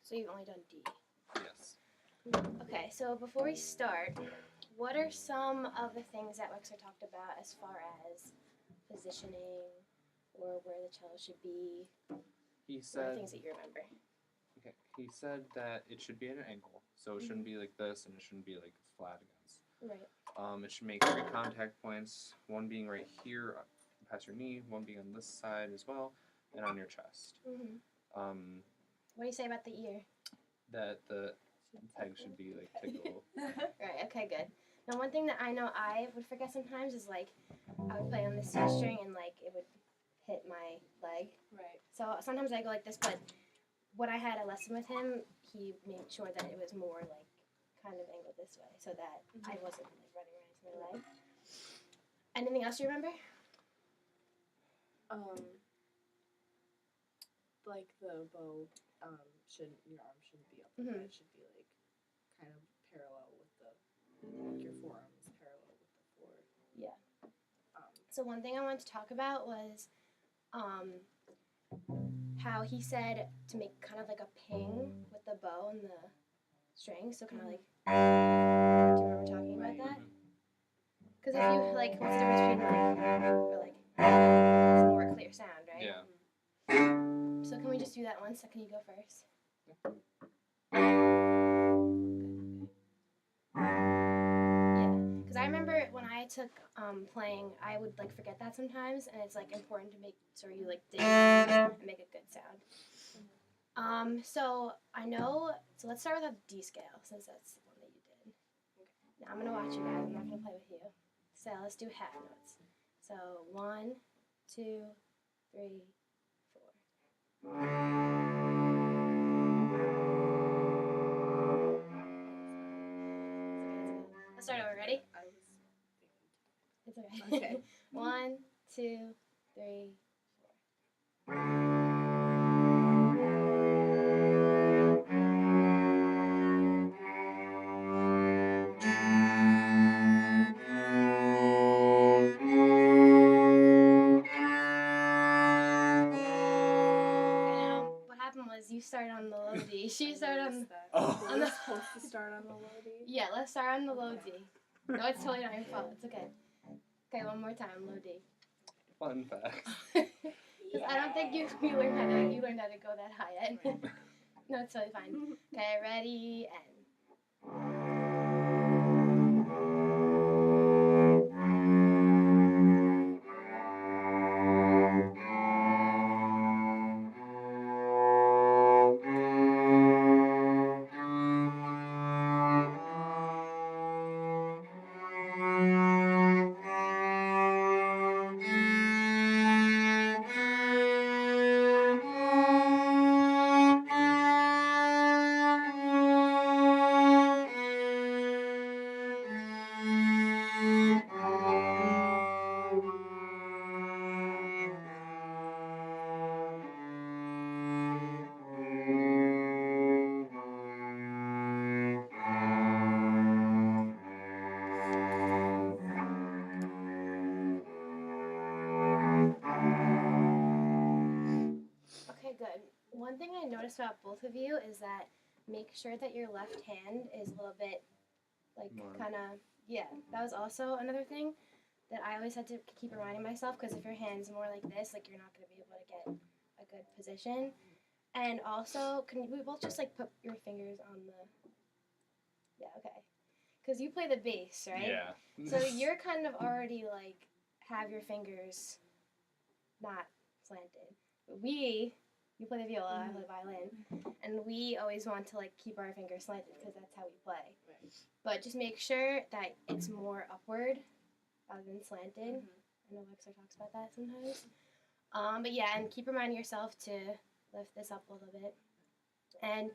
So you've only done D. Yes. Okay, so before we start, what are some of the things that Wexler talked about as far as positioning or where the cello should be? He What are said. things that you remember? Okay. He said that it should be at an angle, so it shouldn't be like this, and it shouldn't be like flat against. Right. It should make 3 contact points, one being right here past your knee, one being on this side as well, and on your chest. Mm-hmm. What do you say about the ear? That the peg should be like tickle. Right, okay, good. Now, one thing that I know I would forget sometimes is like I would play on the C string and like it would hit my leg. Right. So sometimes I go like this, but when I had a lesson with him, he made sure that it was more like kind of angled this way so that I wasn't like running right into my leg. Anything else you remember? Like the bow, your arm shouldn't be up like that. It should be like kind of parallel with like your forearm is parallel with the floor. Yeah. So one thing I wanted to talk about was how he said to make kind of like a ping with the bow and the string, so kind of like. Do you remember talking about that? Because if you like, what's the difference between or like, it's a more clear sound, right? Yeah. So can we just do that once? So can you go first? Yeah, because I remember when I took playing, I would like forget that sometimes, and it's like important to make sure you like dig and make a good sound. So I know. So let's start with a D scale since that's the one that you did. Now I'm gonna watch you guys. I'm not gonna play with you. So let's do half notes. So 1, 2, 3, 4. Let's start over. Ready? It's okay. Okay. 1, 2, 3, 4. What happened was you started on the low D. She started on the. Oh. We're supposed to start on the low D? Yeah, let's start on the low D. No, it's totally not your fault. It's okay. Okay, one more time, low D. Fun fact. Because I don't think you learned how to go that high yet. No, it's totally fine. Okay, ready and. Okay, good. One thing I noticed about both of you is that make sure that your left hand is a little bit, like, kind of, yeah. That was also another thing that I always had to keep reminding myself, because if your hand's more like this, like, you're not going to be able to get a good position. And also, can we both just, like, put your fingers on the, yeah, okay. Because you play the bass, right? Yeah. So you're kind of already, like, have your fingers not slanted. But you play the viola, I play the violin, and we always want to like keep our fingers slanted because that's how we play. Right. But just make sure that it's more upward rather than slanted. I know Wexler talks about that sometimes. But yeah, and keep reminding yourself to lift this up a little bit. And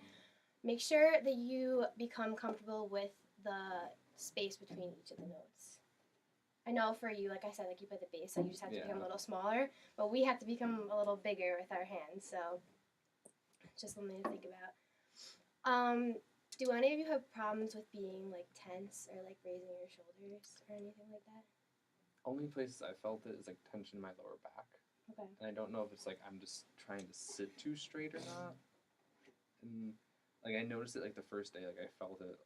make sure that you become comfortable with the space between each of the notes. I know for you, like I said, like you play the bass, so you just have to become a little smaller, but we have to become a little bigger with our hands, so just something to think about. Do any of you have problems with being like tense or like raising your shoulders or anything like that? Only places I felt it is like tension in my lower back. Okay. And I don't know if it's like I'm just trying to sit too straight or not. And like I noticed it like the first day, like I felt it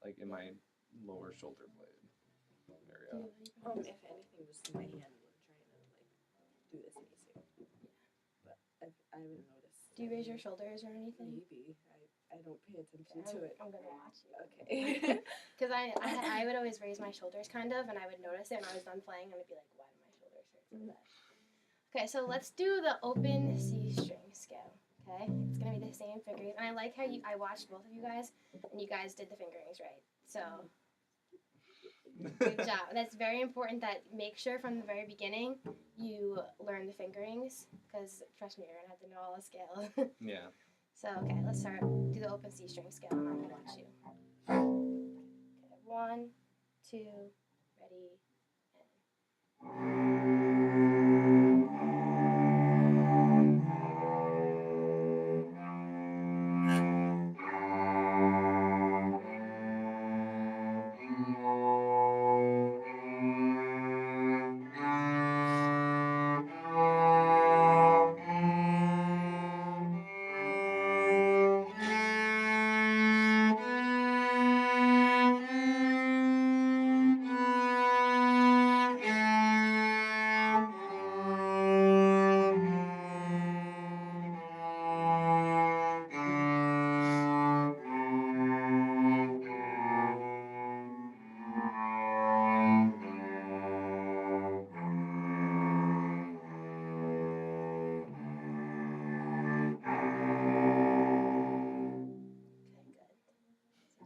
like in my lower shoulder blade area. If anything, just in my hand when trying to like do this easy. But I haven't noticed. Do you raise your shoulders or anything? Maybe I don't pay attention to it. I'm gonna watch you. Okay. Because I would always raise my shoulders kind of, and I would notice it when I was done playing, and I'd be like, why do my shoulders hurt so bad? Okay, so let's do the open C string scale. Okay, it's gonna be the same fingering, and I like how I watched both of you guys, and you guys did the fingerings right. So good job. That's very important. That make sure from the very beginning you learn the fingerings, because trust me, you're gonna have to know all the scale. Yeah. So okay, let's start. Do the open C string scale, and I'm gonna watch you. Okay, 1, 2, ready,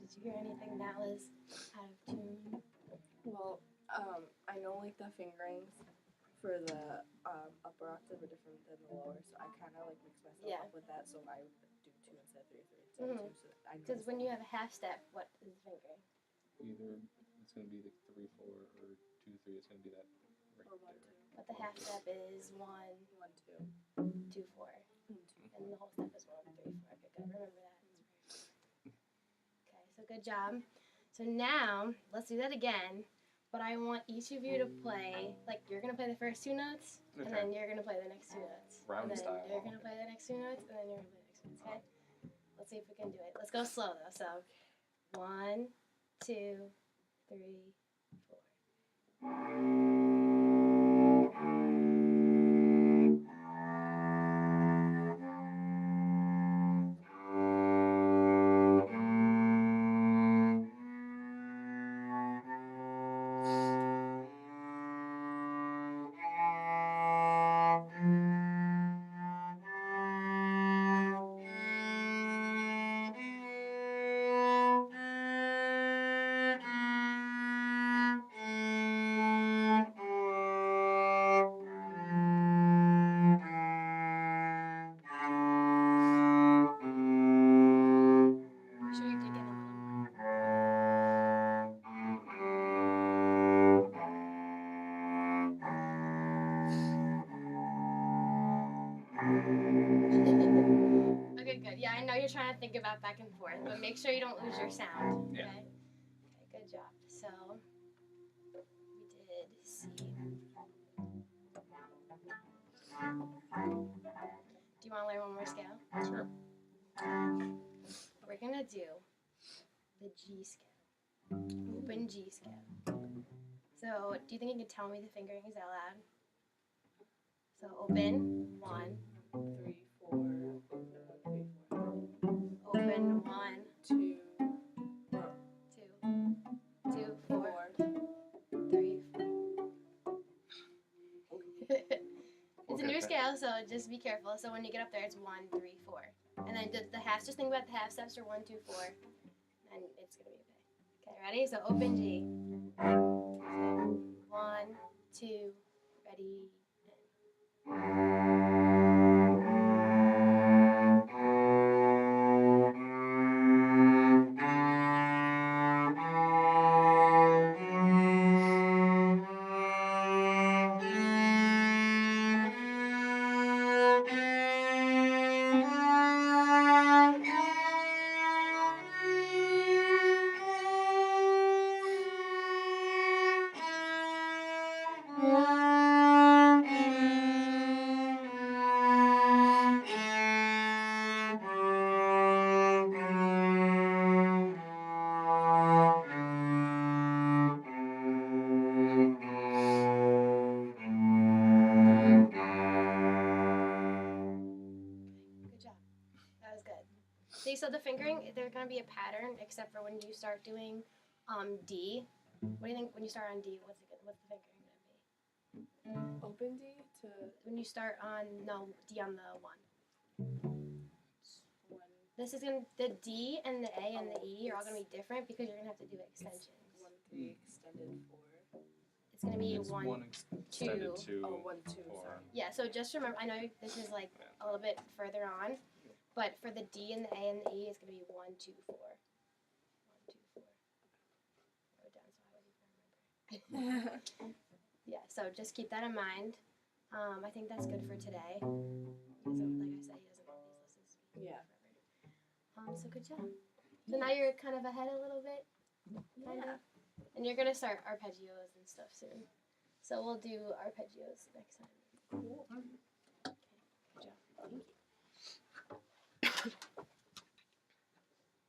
Did you hear anything that was out of tune? Well, I know like the fingerings for the upper octave are different than the lower, so I kind of like mix myself up with that. So I would do 2 instead of 3, 3 instead of 2. So I know. Because when you have a half step, what is the fingering? Either it's gonna be the 3, 4, or 2, 3. It's gonna be that right Or 1, there. 2. But the half step is 1, 1, 2. 2, 4. 2. And the whole step is 1, 3, 4. Okay, good. Remember that. Okay, so good job. So now, let's do that again. But I want each of you to play, like you're going to play the first 2 notes, and then you're going to play the next 2 notes. Round and then style. you're going to play the next 2 notes, and then you're going to play the next 2 notes, okay? Let's see if we can do it. Let's go slow, though. So, 1, 2, 3, 4. Make sure you dig in a little more. Okay, good. Yeah, I know you're trying to think about back and forth, but make sure you don't lose your sound. Okay? Yeah. Okay, good job. So, we did C. Do you want to learn one more scale? Sure. We're going to do the G scale. Open G scale. So, do you think you can tell me the fingerings out loud? So, open, 1. 3, 4. Open 1, 3, 4. Open, 1. 2. 2. 2, 4. 3, 4. It's a new scale, so just be careful. So when you get up there, it's 1, 3, 4. And then the halves, just think about the half steps are 1, 2, 4. And it's going to be okay. Okay, ready? So open G. 1, 2, ready, so the fingering, there's gonna be a pattern, except for when you start doing D. What do you think when you start on D? What's the fingering gonna be? Open D to When you start on D on the 1. one. This is gonna the D and the A and the E are all gonna be different because you're gonna have to do extensions. 1 3 extended 4. It's gonna be It's one. extended 2. Oh, 1 2. 4. Sorry. Yeah. So just remember, I know this is like a little bit further on, but for the D and the A and the E, it's gonna be 1 2 4. 1 2 4. Wrote it down so I would even remember. Yeah. So just keep that in mind. I think that's good for today. Because like I said, he doesn't know these lessons. Yeah. Forever. So good job. So now you're kind of ahead a little bit. Kind of. And you're gonna start arpeggios and stuff soon. So we'll do arpeggios next time.